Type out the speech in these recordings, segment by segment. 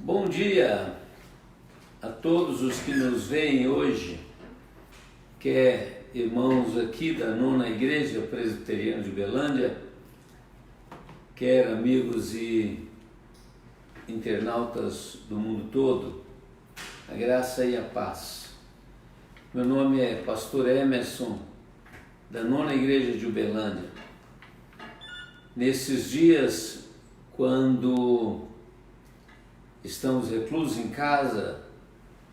Bom dia a todos os que nos veem hoje, quer irmãos aqui da Nona Igreja Presbiteriana de Uberlândia, quer amigos e internautas do mundo todo, a graça e a paz. Meu nome é Pastor Emerson, da Nona Igreja de Uberlândia. Nesses dias, quando estamos reclusos em casa,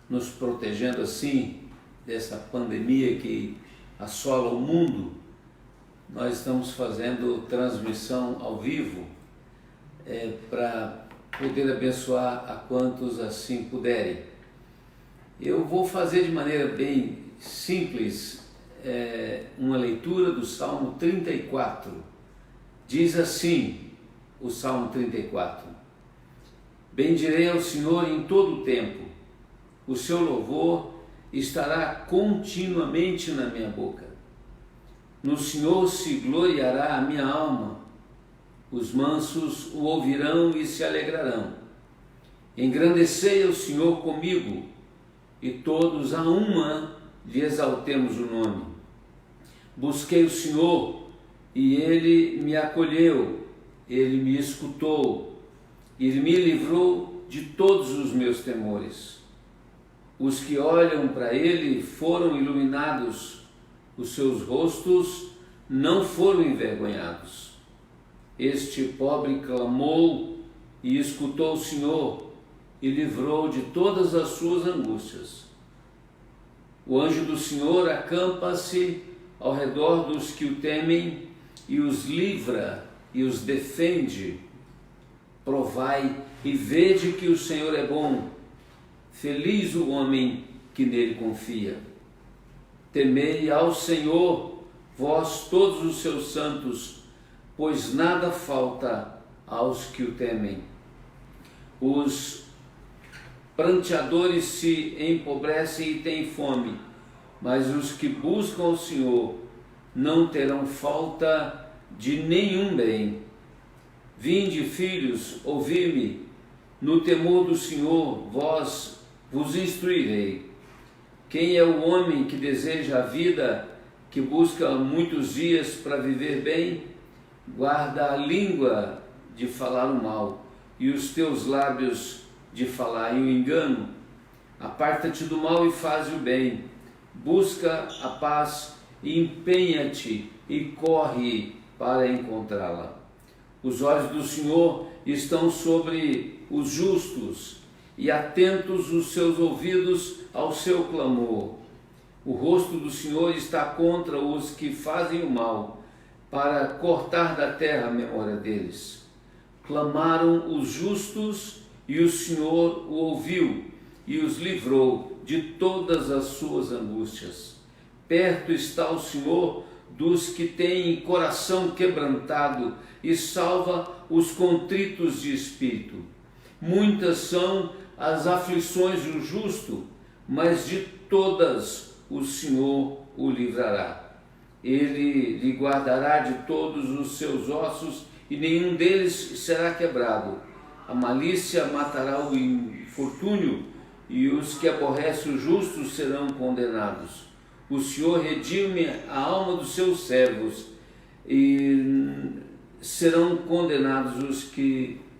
nos protegendo assim dessa pandemia que assola o mundo, nós estamos fazendo transmissão ao vivo para poder abençoar a quantos assim puderem. Eu vou fazer de maneira bem simples uma leitura do Salmo 34. Diz assim o Salmo 34: Bendirei ao Senhor em todo o tempo, o seu louvor estará continuamente na minha boca. No Senhor se gloriará a minha alma, os mansos o ouvirão e se alegrarão. Engrandecei ao Senhor comigo, e todos a uma lhe exaltemos o nome. Busquei o Senhor, e ele me acolheu, ele me escutou, ele me livrou de todos os meus temores. Os que olham para ele foram iluminados, os seus rostos não foram envergonhados. Este pobre clamou e escutou o Senhor e livrou de todas as suas angústias. O anjo do Senhor acampa-se ao redor dos que o temem e os livra e os defende. Provai e vede que o Senhor é bom. Feliz o homem que nele confia. Temei ao Senhor, vós todos os seus santos, pois nada falta aos que o temem. Os pranteadores se empobrecem e têm fome, mas os que buscam o Senhor não terão falta de nenhum bem. Vinde, filhos, ouvi-me, no temor do Senhor vos instruirei. Quem é o homem que deseja a vida, que busca muitos dias para viver bem? Guarda a língua de falar o mal e os teus lábios de falar o engano. Aparta-te do mal e faz o bem. Busca a paz e empenha-te e corre para encontrá-la. Os olhos do Senhor estão sobre os justos e atentos os seus ouvidos ao seu clamor. O rosto do Senhor está contra os que fazem o mal, para cortar da terra a memória deles. Clamaram os justos e o Senhor o ouviu e os livrou de todas as suas angústias. Perto está o Senhor dos que têm coração quebrantado e salva os contritos de espírito. Muitas são as aflições do justo, mas de todas o Senhor o livrará. Ele lhe guardará de todos os seus ossos e nenhum deles será quebrado. A malícia matará o infortúnio e os que aborrecem o justo serão condenados. O Senhor redime a alma dos seus servos e serão condenados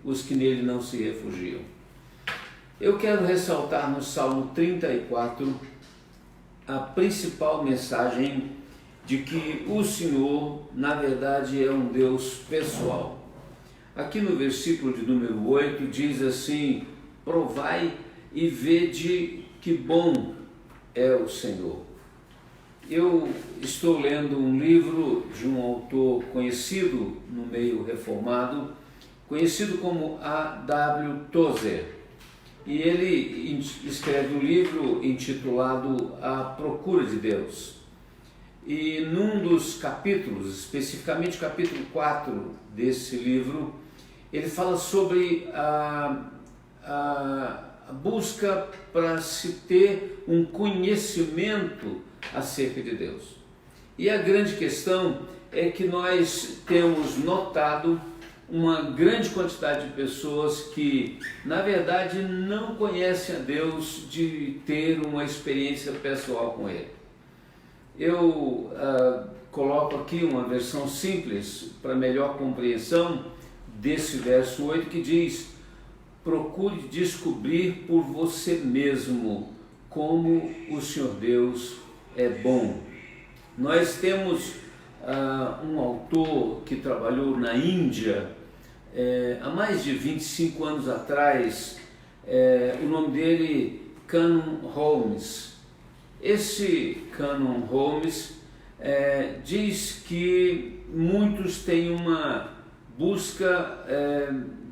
os que nele não se refugiam. Eu quero ressaltar no Salmo 34 a principal mensagem de que o Senhor, na verdade, é um Deus pessoal. Aqui no versículo de número 8 diz assim: provai e vede que bom é o Senhor. Eu estou lendo um livro de um autor conhecido no meio reformado, conhecido como A.W. Tozer, e ele escreve um livro intitulado A Procura de Deus. E num dos capítulos, especificamente capítulo 4 desse livro, ele fala sobre a busca para se ter um conhecimento acerca de Deus. E a grande questão é que nós temos notado uma grande quantidade de pessoas que, na verdade, não conhecem a Deus de ter uma experiência pessoal com Ele. Eu coloco aqui uma versão simples para melhor compreensão desse verso 8 que diz: procure descobrir por você mesmo como o Senhor Deus é bom. Nós temos um autor que trabalhou na Índia há mais de 25 anos atrás, o nome dele Canon Holmes. Esse Canon Holmes diz que muitos têm uma busca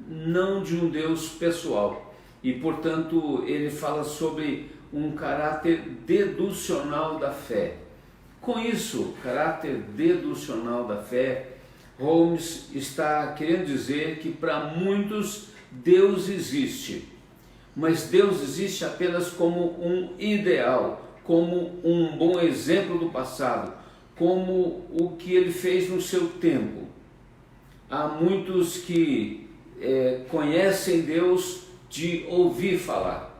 não de um Deus pessoal e, portanto, ele fala sobre um caráter deducional da fé. Com isso, caráter deducional da fé, Holmes está querendo dizer que para muitos Deus existe, mas Deus existe apenas como um ideal, como um bom exemplo do passado, como o que ele fez no seu tempo. Há muitos que conhecem Deus de ouvir falar.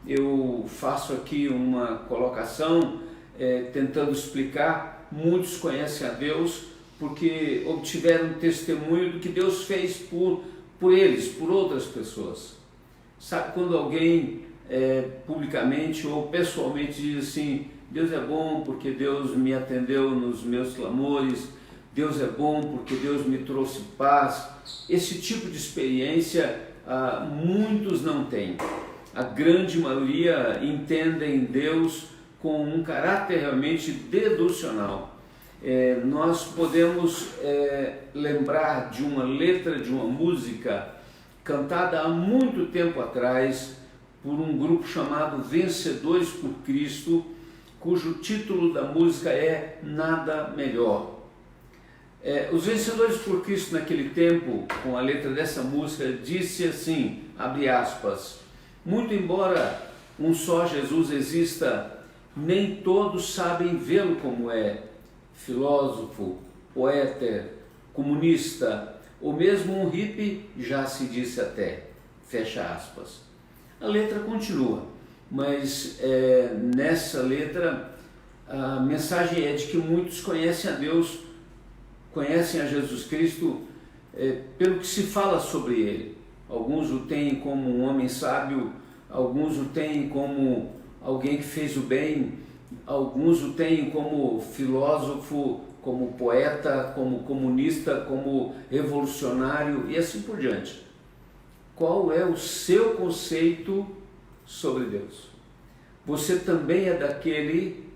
Eu faço aqui uma colocação tentando explicar. Muitos conhecem a Deus porque obtiveram testemunho do que Deus fez por eles, por outras pessoas. Sabe quando alguém publicamente ou pessoalmente diz assim: Deus é bom porque Deus me atendeu nos meus clamores, Deus é bom porque Deus me trouxe paz. Esse tipo de experiência muitos não têm. A grande maioria entendem Deus com um caráter realmente deducional. Nós podemos lembrar de uma letra de uma música cantada há muito tempo atrás por um grupo chamado Vencedores por Cristo, cujo título da música é Nada Melhor. Os Vencedores por Cristo naquele tempo, com a letra dessa música, disse assim, abre aspas: muito embora um só Jesus exista, nem todos sabem vê-lo como é, filósofo, poeta, comunista, ou mesmo um hippie, já se disse até, fecha aspas. A letra continua, mas nessa letra a mensagem é de que muitos conhecem a Deus, conhecem a Jesus Cristo pelo que se fala sobre Ele. Alguns o têm como um homem sábio, alguns o têm como alguém que fez o bem, alguns o têm como filósofo, como poeta, como comunista, como revolucionário e assim por diante. Qual é o seu conceito sobre Deus? Você também é daquele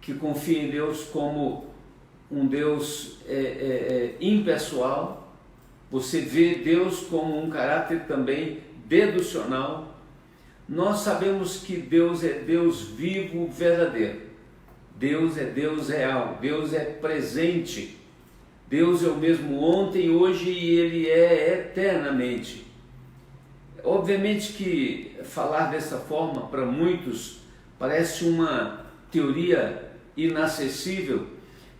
que confia em Deus como um Deus impessoal? Você vê Deus como um caráter também deducional? Nós sabemos que Deus é Deus vivo, verdadeiro. Deus é Deus real, Deus é presente. Deus é o mesmo ontem, hoje e Ele é eternamente. Obviamente que falar dessa forma para muitos parece uma teoria inacessível,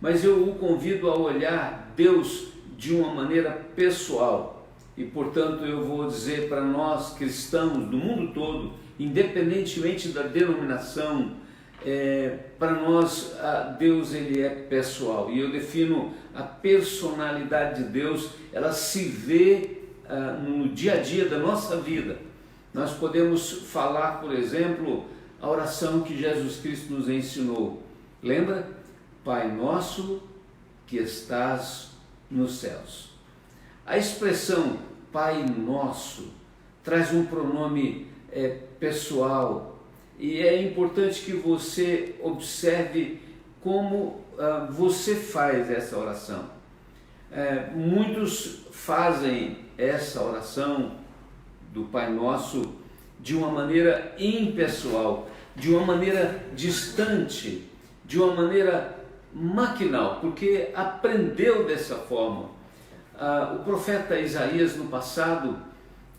mas eu o convido a olhar Deus de uma maneira pessoal. E, portanto, eu vou dizer para nós cristãos do mundo todo, independentemente da denominação, para nós Deus ele é pessoal. E eu defino a personalidade de Deus, ela se vê no dia a dia da nossa vida. Nós podemos falar, por exemplo, a oração que Jesus Cristo nos ensinou. Lembra? Pai nosso que estás nos céus. A expressão Pai Nosso traz um pronome pessoal e é importante que você observe como você faz essa oração. Muitos fazem essa oração do Pai Nosso de uma maneira impessoal, de uma maneira distante, de uma maneira maquinal, porque aprendeu dessa forma. O profeta Isaías no passado,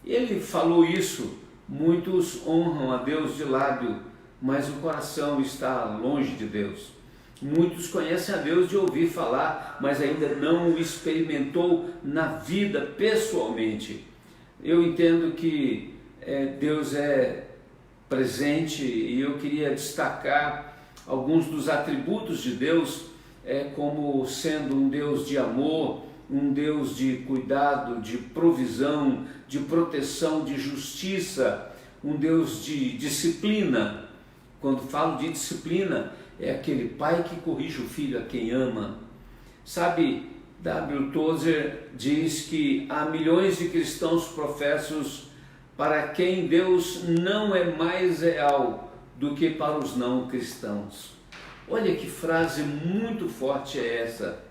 ele falou isso, muitos honram a Deus de lábio, mas o coração está longe de Deus. Muitos conhecem a Deus de ouvir falar, mas ainda não o experimentou na vida pessoalmente. Eu entendo que Deus é presente e eu queria destacar alguns dos atributos de Deus, como sendo um Deus de amor, um Deus de cuidado, de provisão, de proteção, de justiça, um Deus de disciplina. Quando falo de disciplina, é aquele pai que corrige o filho a quem ama. Sabe, W. Tozer diz que há milhões de cristãos professos para quem Deus não é mais real do que para os não cristãos. Olha que frase muito forte é essa,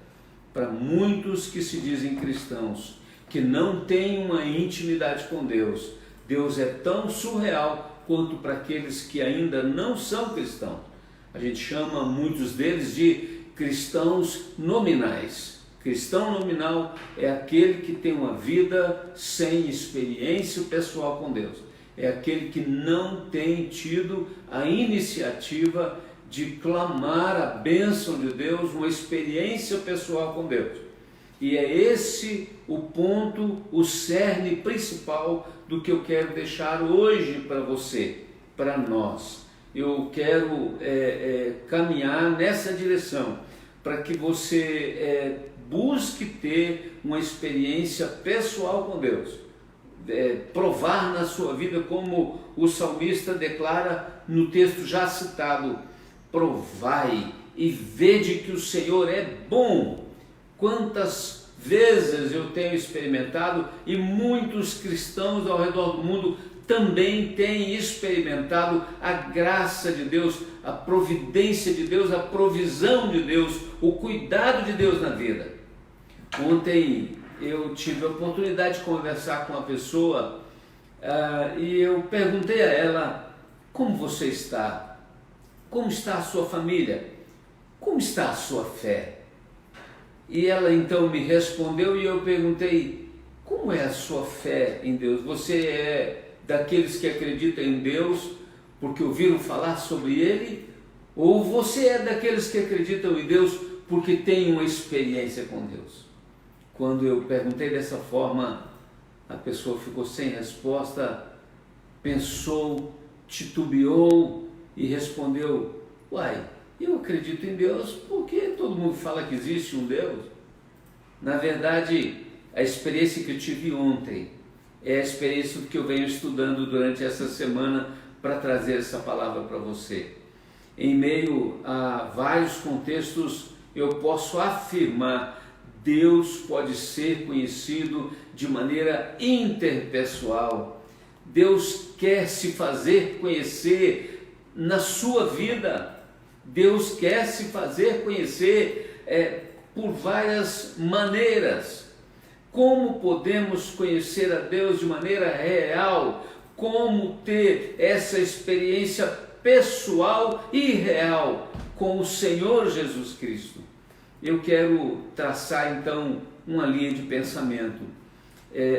para muitos que se dizem cristãos, que não têm uma intimidade com Deus. Deus é tão surreal quanto para aqueles que ainda não são cristãos. A gente chama muitos deles de cristãos nominais. Cristão nominal é aquele que tem uma vida sem experiência pessoal com Deus. É aquele que não tem tido a iniciativa de clamar a bênção de Deus, uma experiência pessoal com Deus. E é esse o ponto, o cerne principal do que eu quero deixar hoje para você, para nós. Eu quero caminhar nessa direção, para que você busque ter uma experiência pessoal com Deus, provar na sua vida, como o salmista declara no texto já citado: provai e vede que o Senhor é bom. Quantas vezes eu tenho experimentado, e muitos cristãos ao redor do mundo também têm experimentado a graça de Deus, a providência de Deus, a provisão de Deus, o cuidado de Deus na vida. Ontem eu tive a oportunidade de conversar com uma pessoa e eu perguntei a ela: como você está? Como está a sua família? Como está a sua fé? E ela então me respondeu e eu perguntei: como é a sua fé em Deus? Você é daqueles que acreditam em Deus porque ouviram falar sobre Ele? Ou você é daqueles que acreditam em Deus porque tem uma experiência com Deus? Quando eu perguntei dessa forma, a pessoa ficou sem resposta, pensou, titubeou e respondeu: uai, eu acredito em Deus porque todo mundo fala que existe um Deus. Na verdade, a experiência que eu tive ontem é a experiência que eu venho estudando durante essa semana para trazer essa palavra para você. Em meio a vários contextos, eu posso afirmar: Deus pode ser conhecido de maneira interpessoal. Deus quer se fazer conhecer na sua vida. Deus quer se fazer conhecer por várias maneiras. Como podemos conhecer a Deus de maneira real? Como ter essa experiência pessoal e real com o Senhor Jesus Cristo? Eu quero traçar então uma linha de pensamento.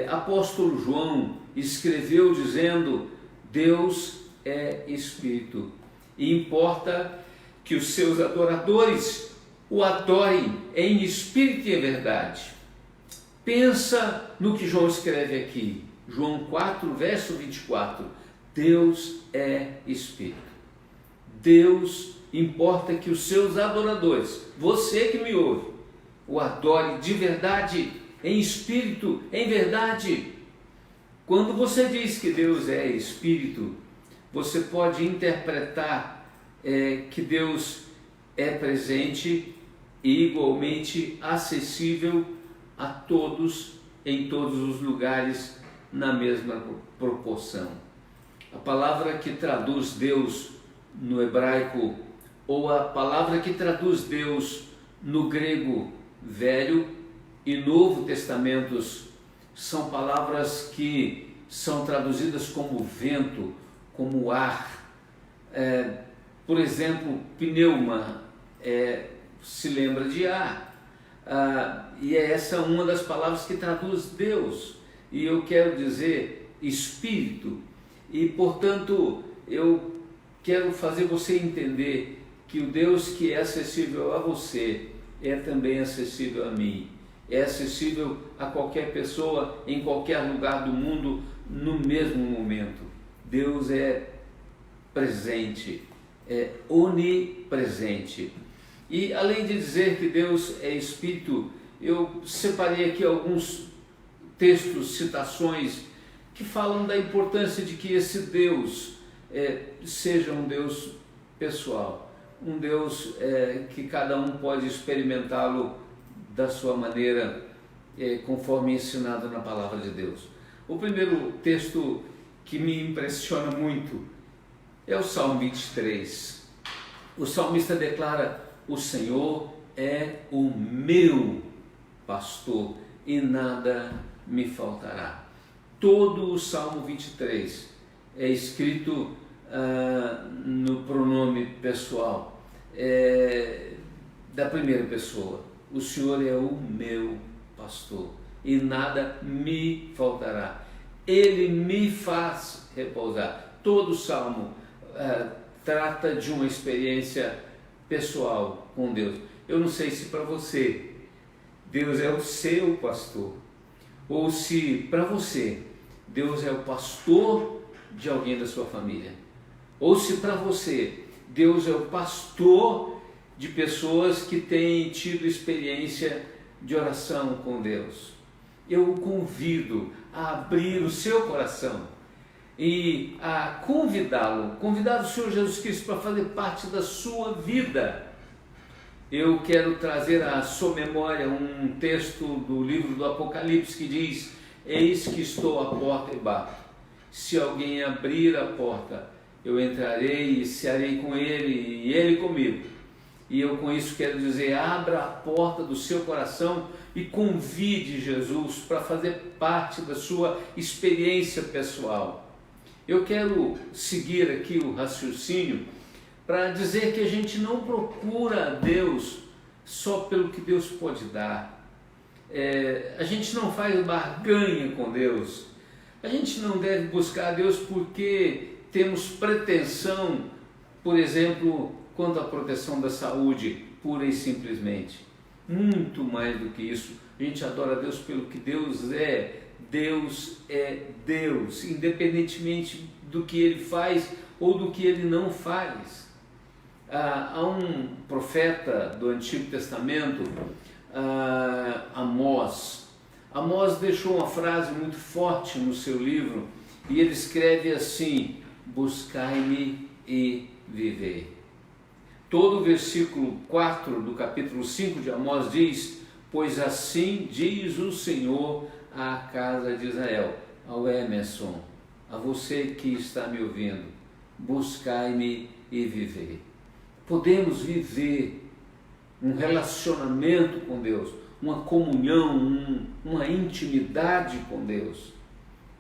Apóstolo João escreveu dizendo: Deus é Espírito e importa que os seus adoradores o adorem em espírito e em verdade. Pensa no que João escreve aqui, João 4, verso 24. Deus é Espírito. Deus importa que os seus adoradores, você que me ouve, o adore de verdade, em espírito, em verdade. Quando você diz que Deus é Espírito, você pode interpretar que Deus é presente e igualmente acessível a todos, em todos os lugares, na mesma proporção. A palavra que traduz Deus no hebraico, ou a palavra que traduz Deus no grego Velho e Novo Testamentos, são palavras que são traduzidas como vento, como ar. Por exemplo, pneuma se lembra de ar, e essa é uma das palavras que traduz Deus, e eu quero dizer Espírito, e portanto eu quero fazer você entender que o Deus que é acessível a você é também acessível a mim, é acessível a qualquer pessoa em qualquer lugar do mundo no mesmo momento. Deus é presente, é onipresente. E além de dizer que Deus é Espírito, eu separei aqui alguns textos, citações, que falam da importância de que esse Deus seja um Deus pessoal, um Deus que cada um pode experimentá-lo da sua maneira, conforme ensinado na Palavra de Deus. O primeiro texto que me impressiona muito é o Salmo 23. O salmista declara: o Senhor é o meu pastor e nada me faltará. Todo o Salmo 23 é escrito no pronome pessoal, da primeira pessoa. O Senhor é o meu pastor e nada me faltará. Ele me faz repousar. Todo o Salmo trata de uma experiência pessoal com Deus. Eu não sei se para você Deus é o seu pastor, ou se para você Deus é o pastor de alguém da sua família, ou se para você Deus é o pastor de pessoas que têm tido experiência de oração com Deus. Eu o convido a abrir o seu coração e a convidar o Senhor Jesus Cristo para fazer parte da sua vida. Eu quero trazer à sua memória um texto do livro do Apocalipse que diz: eis que estou à porta e bato. Se alguém abrir a porta, eu entrarei e cearei com ele e ele comigo. E eu com isso quero dizer: abra a porta do seu coração e convide Jesus para fazer parte da sua experiência pessoal. Eu quero seguir aqui o raciocínio para dizer que a gente não procura a Deus só pelo que Deus pode dar. A gente não faz barganha com Deus. A gente não deve buscar a Deus porque temos pretensão, por exemplo, quanto à proteção da saúde, pura e simplesmente. Muito mais do que isso, a gente adora a Deus pelo que Deus é. Deus é Deus, independentemente do que Ele faz ou do que Ele não faz. Há um profeta do Antigo Testamento, Amós. Amós deixou uma frase muito forte no seu livro e ele escreve assim: buscai-me e vivei. Todo o versículo 4 do capítulo 5 de Amós diz: pois assim diz o Senhor à casa de Israel, ao Emerson, a você que está me ouvindo, buscai-me e vivei. Podemos viver um relacionamento com Deus, uma comunhão, uma intimidade com Deus.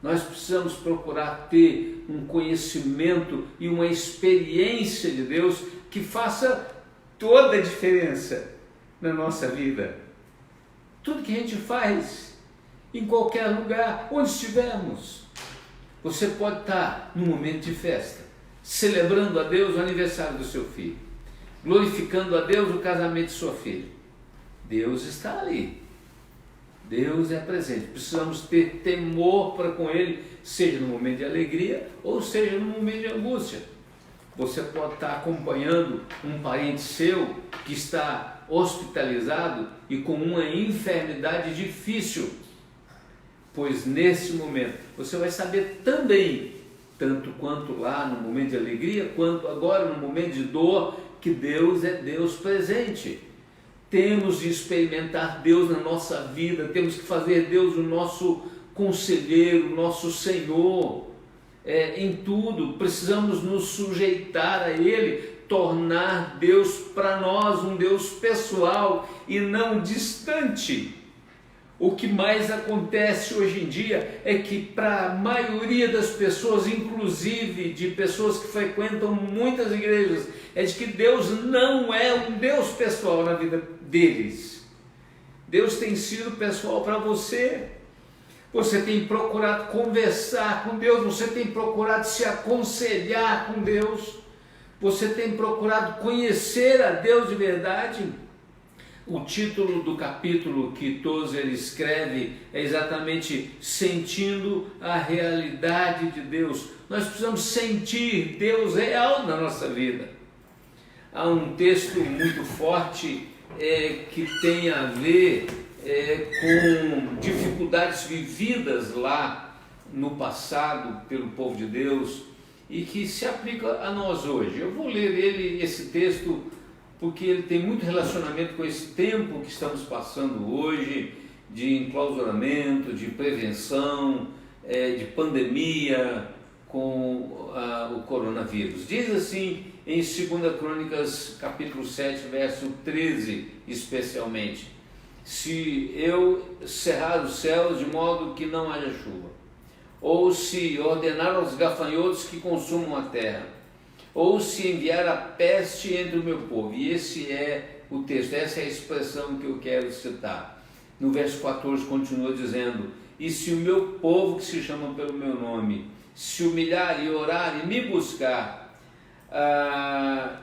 Nós precisamos procurar ter um conhecimento e uma experiência de Deus que faça toda a diferença na nossa vida. Tudo que a gente faz, em qualquer lugar, onde estivermos. Você pode estar num momento de festa, celebrando a Deus o aniversário do seu filho, glorificando a Deus o casamento de sua filha. Deus está ali. Deus é presente. Precisamos ter temor para com Ele, seja no momento de alegria ou seja no momento de angústia. Você pode estar acompanhando um parente seu que está hospitalizado e com uma enfermidade difícil, pois nesse momento você vai saber também, tanto quanto lá no momento de alegria, quanto agora no momento de dor, que Deus é Deus presente. Temos de experimentar Deus na nossa vida, temos que fazer Deus o nosso conselheiro, o nosso Senhor, em tudo. Precisamos nos sujeitar a Ele, tornar Deus para nós um Deus pessoal e não distante. O que mais acontece hoje em dia é que para a maioria das pessoas, inclusive de pessoas que frequentam muitas igrejas, é de que Deus não é um Deus pessoal na vida deles. Deus tem sido pessoal para você. Você tem procurado conversar com Deus, você tem procurado se aconselhar com Deus, Você tem procurado conhecer a Deus de verdade? O título do capítulo que Tozer escreve é exatamente Sentindo a Realidade de Deus. Nós precisamos sentir Deus real na nossa vida. Há um texto muito forte que tem a ver com dificuldades vividas lá no passado pelo povo de Deus e que se aplica a nós hoje. Eu vou ler esse texto porque ele tem muito relacionamento com esse tempo que estamos passando hoje, de enclausuramento, de prevenção, de pandemia com o coronavírus. Diz assim em 2 Crônicas, capítulo 7, verso 13, especialmente: se eu cerrar os céus de modo que não haja chuva, ou se ordenar aos gafanhotos que consumam a terra, ou se enviar a peste entre o meu povo. E esse é o texto, essa é a expressão que eu quero citar. No verso 14 continua dizendo: e se o meu povo, que se chama pelo meu nome, se humilhar e orar e me buscar,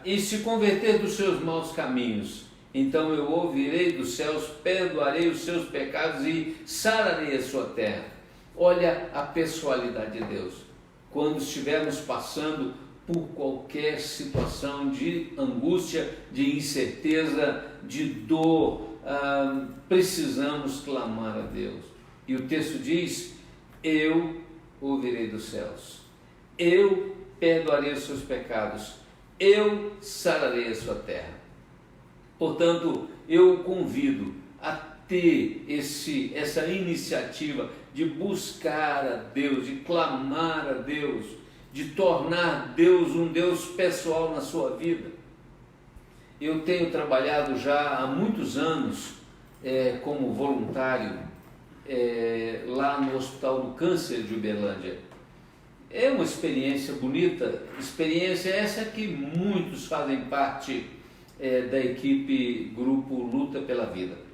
e se converter dos seus maus caminhos, então eu ouvirei dos céus, perdoarei os seus pecados e sararei a sua terra. Olha a pessoalidade de Deus. Quando estivermos passando por qualquer situação de angústia, de incerteza, de dor, precisamos clamar a Deus. E o texto diz: eu ouvirei dos céus, eu perdoarei os seus pecados, eu sararei a sua terra. Portanto, eu o convido a ter essa iniciativa de buscar a Deus, de clamar a Deus, de tornar Deus um Deus pessoal na sua vida. Eu tenho trabalhado já há muitos anos como voluntário lá no Hospital do Câncer de Uberlândia. É uma experiência bonita, experiência essa que muitos fazem parte da equipe Grupo Luta pela Vida.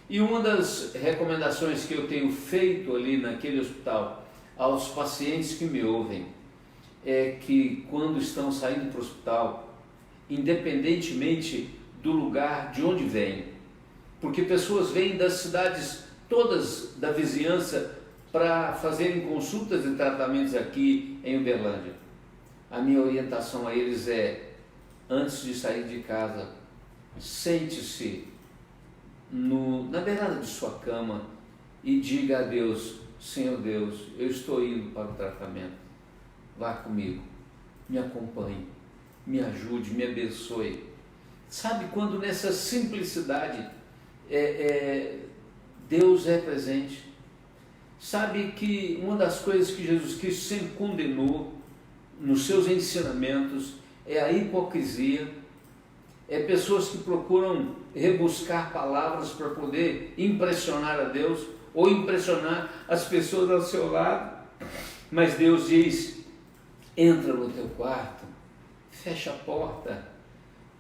E uma das recomendações que eu tenho feito ali naquele hospital aos pacientes que me ouvem é que quando estão saindo para o hospital, independentemente do lugar de onde vêm, porque pessoas vêm das cidades todas da vizinhança para fazerem consultas e tratamentos aqui em Uberlândia, a minha orientação a eles é: antes de sair de casa, sente-se na beirada de sua cama e diga a Deus: Senhor Deus, eu estou indo para o tratamento, vá comigo, me acompanhe, me ajude, me abençoe. Sabe quando nessa simplicidade Deus é presente? Sabe que uma das coisas que Jesus Cristo sempre condenou nos seus ensinamentos é a hipocrisia, é pessoas que procuram rebuscar palavras para poder impressionar a Deus ou impressionar as pessoas ao seu lado. Mas Deus diz: entra no teu quarto, fecha a porta,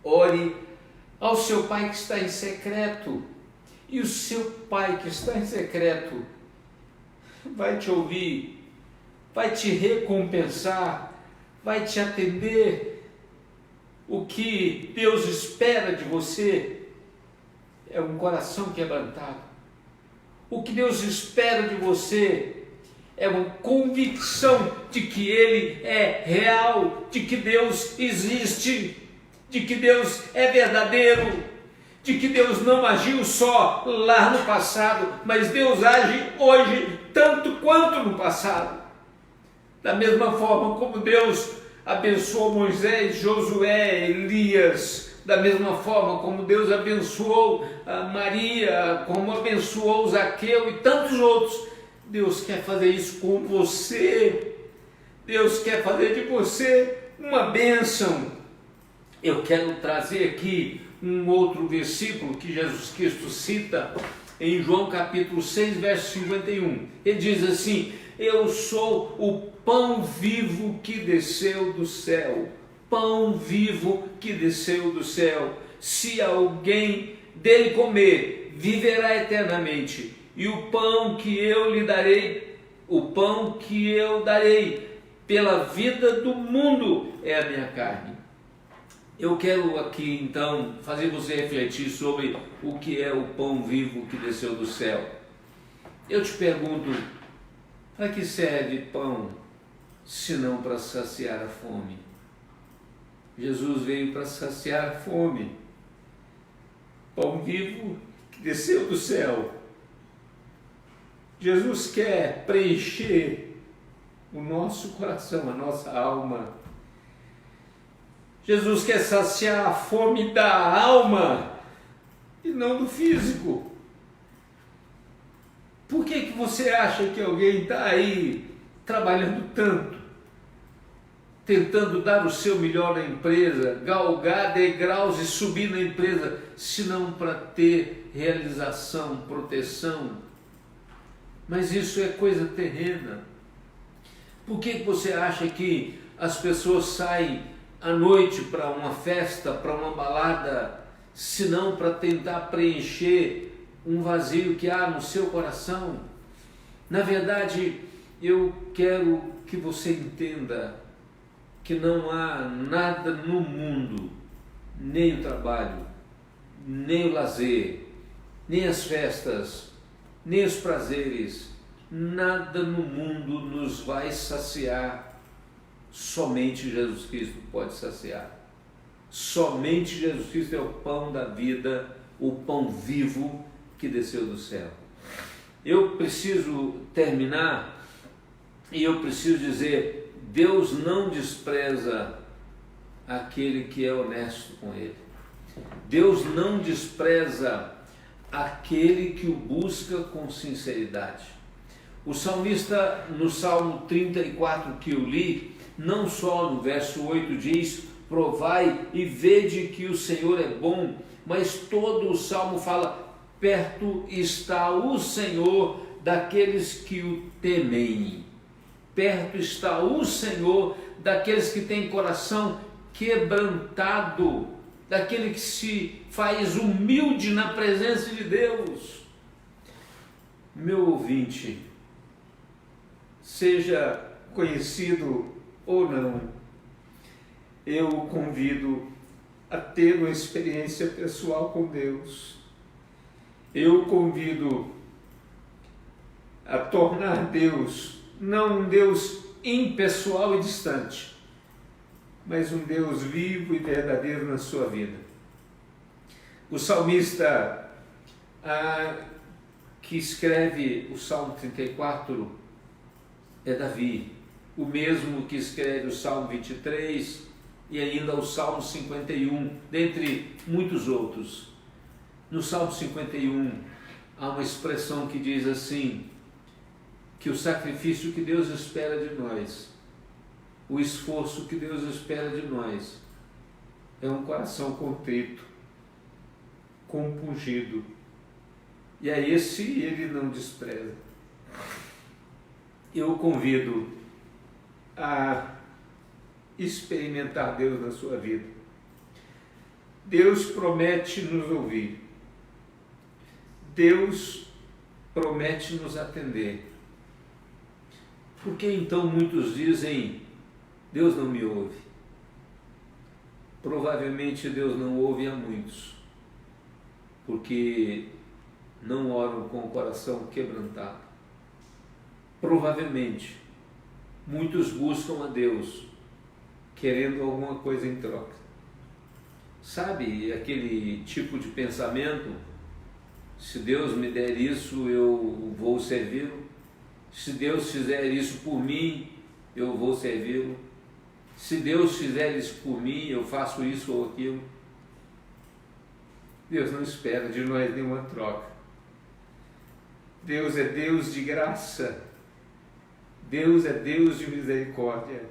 ore ao seu Pai que está em secreto, e o seu Pai que está em secreto vai te ouvir, vai te recompensar, vai te atender. O que Deus espera de você é um coração quebrantado. O que Deus espera de você é uma convicção de que Ele é real, de que Deus existe, de que Deus é verdadeiro, de que Deus não agiu só lá no passado, mas Deus age hoje tanto quanto no passado. Da mesma forma como Deus abençoou Moisés, Josué, Elias, da mesma forma como Deus abençoou a Maria, como abençoou Zaqueu e tantos outros, Deus quer fazer isso com você. Deus quer fazer de você uma bênção. Eu quero trazer aqui um outro versículo que Jesus Cristo cita em João capítulo 6, verso 51. Ele diz assim: eu sou o pão vivo que desceu do céu. Pão vivo que desceu do céu. Se alguém dele comer, viverá eternamente. E o pão que eu lhe darei, o pão que eu darei pela vida do mundo é a minha carne. Eu quero aqui então fazer você refletir sobre o que é o pão vivo que desceu do céu. Eu te pergunto, para que serve pão se não para saciar a fome? Jesus veio para saciar a fome. Pão vivo que desceu do céu. Jesus quer preencher o nosso coração, a nossa alma. Jesus quer saciar a fome da alma e não do físico. Por que você acha que alguém está aí trabalhando tanto, tentando dar o seu melhor na empresa, galgar degraus e subir na empresa, se não para ter realização, proteção? Mas isso é coisa terrena. Por que você acha que as pessoas saem à noite para uma festa, para uma balada, se não para tentar preencher um vazio que há no seu coração? Na verdade, eu quero que você entenda que não há nada no mundo, nem o trabalho, nem o lazer, nem as festas, nem os prazeres, nada no mundo nos vai saciar. Somente Jesus Cristo pode saciar. Somente Jesus Cristo é o pão da vida, o pão vivo que desceu do céu. Eu preciso terminar e eu preciso dizer: Deus não despreza aquele que é honesto com Ele. Deus não despreza aquele que o busca com sinceridade. O salmista, no Salmo 34 que eu li, não só no verso 8 diz: provai e vede que o Senhor é bom, mas todo o Salmo fala: perto está o Senhor daqueles que o temem. Perto está o Senhor daqueles que têm coração quebrantado, daquele que se faz humilde na presença de Deus. Meu ouvinte, seja conhecido ou não, eu o convido a ter uma experiência pessoal com Deus. Eu o convido a tornar Deus não um Deus impessoal e distante, mas um Deus vivo e verdadeiro na sua vida. O salmista que escreve o Salmo 34 é Davi, o mesmo que escreve o Salmo 23 e ainda o Salmo 51, dentre muitos outros. No Salmo 51 há uma expressão que diz assim, que o sacrifício que Deus espera de nós, o esforço que Deus espera de nós, é um coração contrito, compungido, e a esse Ele não despreza. Eu o convido a experimentar Deus na sua vida. Deus promete nos ouvir. Deus promete nos atender. Por que então muitos dizem: Deus não me ouve? Provavelmente Deus não ouve a muitos, porque não oram com o coração quebrantado. Provavelmente muitos buscam a Deus querendo alguma coisa em troca. Sabe aquele tipo de pensamento? Se Deus me der isso, eu vou servi-lo. Se Deus fizer isso por mim, eu vou servi-lo. Se Deus fizer isso por mim, eu faço isso ou aquilo. Deus não espera de nós nenhuma troca. Deus é Deus de graça. Deus é Deus de misericórdia.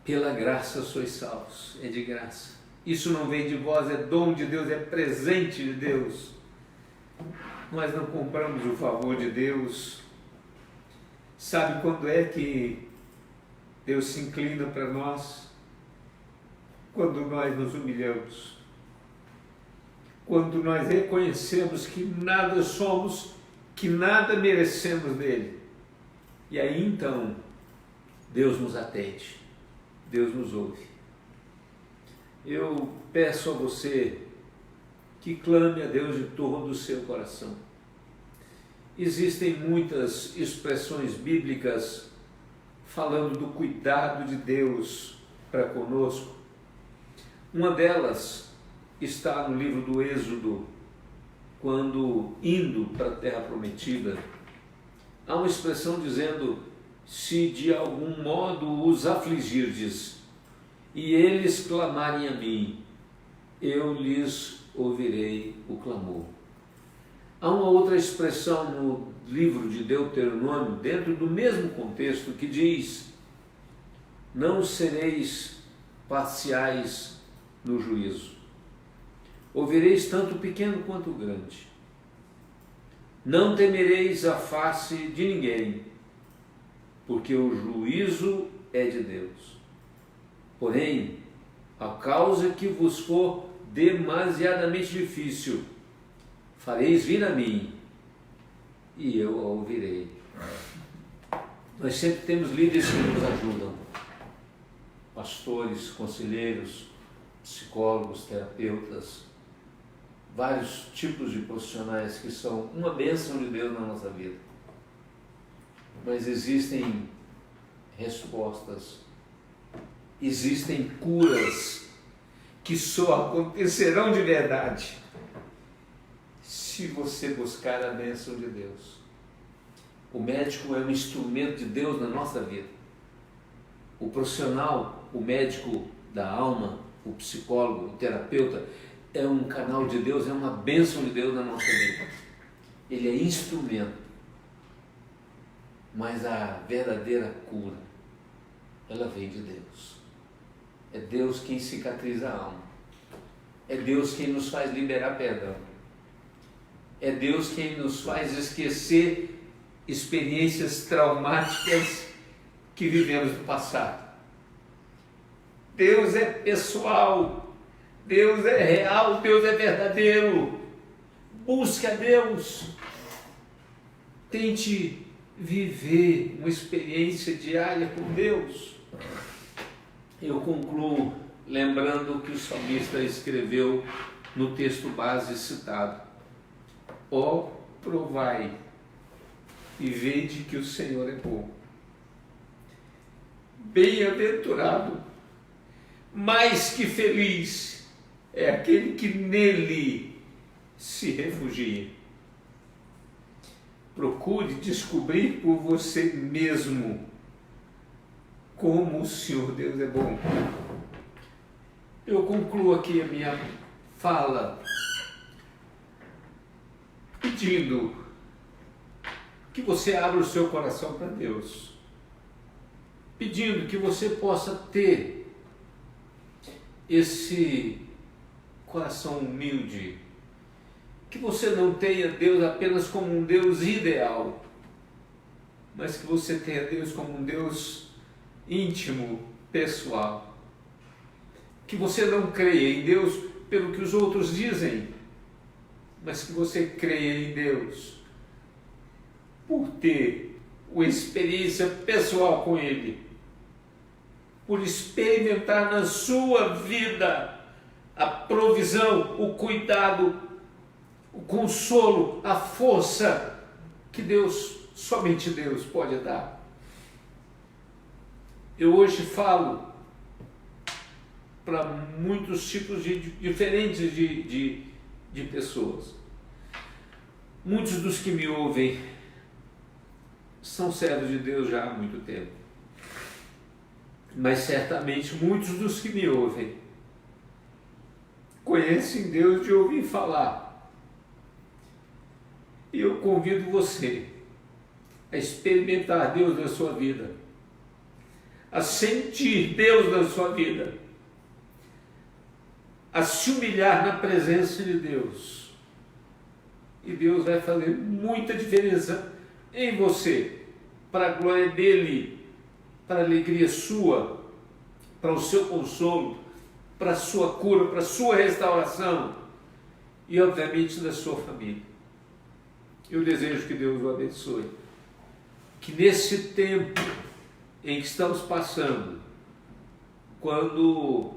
Pela graça sois salvos, é de graça. Isso não vem de vós, é dom de Deus, é presente de Deus. Nós não compramos o favor de Deus. Sabe quando é que Deus se inclina para nós? Quando nós nos humilhamos. Quando nós reconhecemos que nada somos, que nada merecemos dele. E aí então, Deus nos atende, Deus nos ouve. eu peço a você que clame a Deus de todo o seu coração. Existem muitas expressões bíblicas falando do cuidado de Deus para conosco. Uma delas está no livro do Êxodo, quando indo para a terra prometida, há uma expressão dizendo: se de algum modo os afligirdes e eles clamarem a mim, eu lhes ouvirei o clamor. Há uma outra expressão no livro de Deuteronômio, dentro do mesmo contexto, que diz: não sereis parciais no juízo. Ouvireis tanto o pequeno quanto o grande. Não temereis a face de ninguém, porque o juízo é de Deus. Porém, a causa que vos for demasiadamente difícil, fareis vir a mim, e eu a ouvirei. Nós sempre temos líderes que nos ajudam, pastores, conselheiros, psicólogos, terapeutas, vários tipos de profissionais que são uma bênção de Deus na nossa vida. Mas existem respostas, existem curas que só acontecerão de verdade se você buscar a bênção de Deus. O médico é um instrumento de Deus na nossa vida. O profissional, o médico da alma, o psicólogo, o terapeuta, é um canal de Deus, é uma bênção de Deus na nossa vida. Ele é instrumento. Mas a verdadeira cura, ela vem de Deus. É Deus quem cicatriza a alma. É Deus quem nos faz liberar perdão. É Deus quem nos faz esquecer experiências traumáticas que vivemos no passado. Deus é pessoal, Deus é real, Deus é verdadeiro. Busque a Deus. Tente viver uma experiência diária com Deus. Eu concluo lembrando o que o salmista escreveu no texto base citado: ó, provai e vede que o Senhor é bom. Bem-aventurado, mais que feliz, é aquele que nele se refugia. Procure descobrir por você mesmo como o Senhor Deus é bom. Eu concluo aqui a minha fala pedindo que você abra o seu coração para Deus, pedindo que você possa ter esse coração humilde, que você não tenha Deus apenas como um Deus ideal, mas que você tenha Deus como um Deus íntimo, pessoal, que você não creia em Deus pelo que os outros dizem, mas que você creia em Deus por ter uma experiência pessoal com Ele, por experimentar na sua vida a provisão, o cuidado, o consolo, a força que Deus, somente Deus pode dar. Eu hoje falo para muitos tipos diferentes de pessoas. Muitos dos que me ouvem são servos de Deus já há muito tempo. Mas certamente muitos dos que me ouvem conhecem Deus de ouvir falar. E eu convido você a experimentar Deus na sua vida, a sentir Deus na sua vida, a se humilhar na presença de Deus. E Deus vai fazer muita diferença em você, para a glória dele, para a alegria sua, para o seu consolo, para a sua cura, para a sua restauração e, obviamente, da sua família. Eu desejo que Deus o abençoe. Que nesse tempo em que estamos passando, quando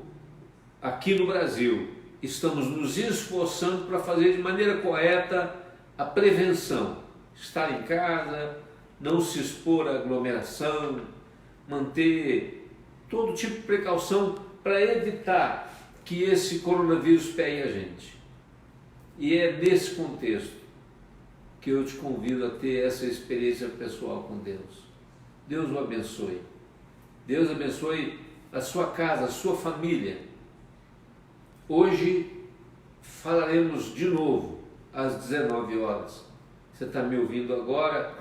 aqui no Brasil, estamos nos esforçando para fazer de maneira correta a prevenção. Estar em casa, não se expor à aglomeração, manter todo tipo de precaução para evitar que esse coronavírus pegue a gente. E é nesse contexto que eu te convido a ter essa experiência pessoal com Deus. Deus o abençoe. Deus abençoe a sua casa, a sua família. Hoje falaremos de novo às 19 horas. Você está me ouvindo agora,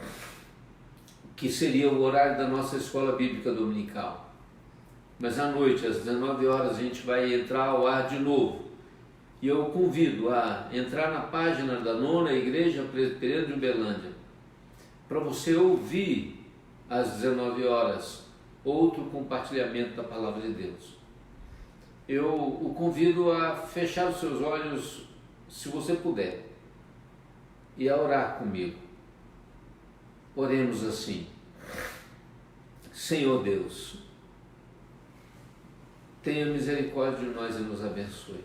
que seria o horário da nossa escola bíblica dominical. Mas à noite, às 19 horas, a gente vai entrar ao ar de novo. E eu o convido a entrar na página da 9ª Igreja Presbiteriana de Uberlândia, para você ouvir às 19 horas outro compartilhamento da Palavra de Deus. Eu o convido a fechar os seus olhos, se você puder, e a orar comigo. Oremos assim: Senhor Deus, tenha misericórdia de nós e nos abençoe.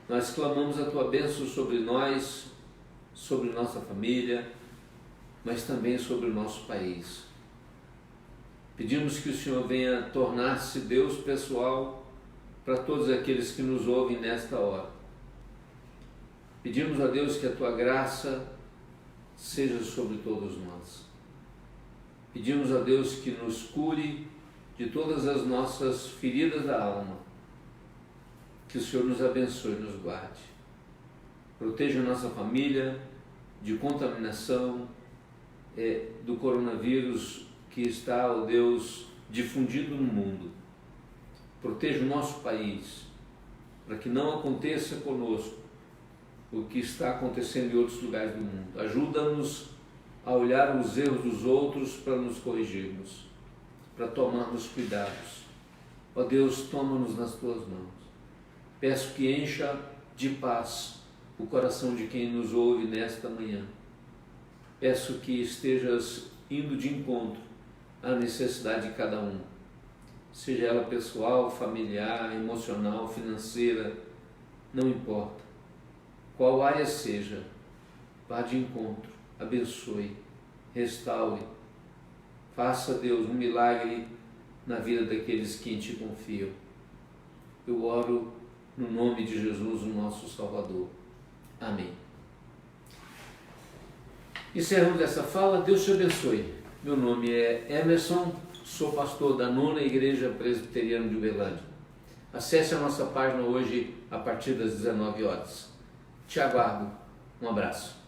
Nós clamamos a Tua bênção sobre nós, sobre nossa família, mas também sobre o nosso país. Pedimos que o Senhor venha tornar-se Deus pessoal para todos aqueles que nos ouvem nesta hora. Pedimos a Deus que a Tua graça seja sobre todos nós. Pedimos a Deus que nos cure de todas as nossas feridas da alma. Que o Senhor nos abençoe e nos guarde. Proteja a nossa família de contaminação do coronavírus que está, ó Deus, difundido no mundo. Proteja o nosso país, para que não aconteça conosco o que está acontecendo em outros lugares do mundo. Ajuda-nos a olhar os erros dos outros para nos corrigirmos, para tomarmos cuidados. Ó Deus, toma-nos nas Tuas mãos. Peço que encha de paz o coração de quem nos ouve nesta manhã. Peço que estejas indo de encontro à necessidade de cada um, seja ela pessoal, familiar, emocional, financeira, não importa. Qual área seja, vá de encontro, abençoe, restaure, faça, Deus, um milagre na vida daqueles que em Ti confiam. Eu oro no nome de Jesus, o nosso Salvador. Amém. Encerramos essa fala. Deus te abençoe. Meu nome é Emerson, sou pastor da 9ª Igreja Presbiteriana de Uberlândia. Acesse a nossa página hoje a partir das 19 horas. Te aguardo. Um abraço.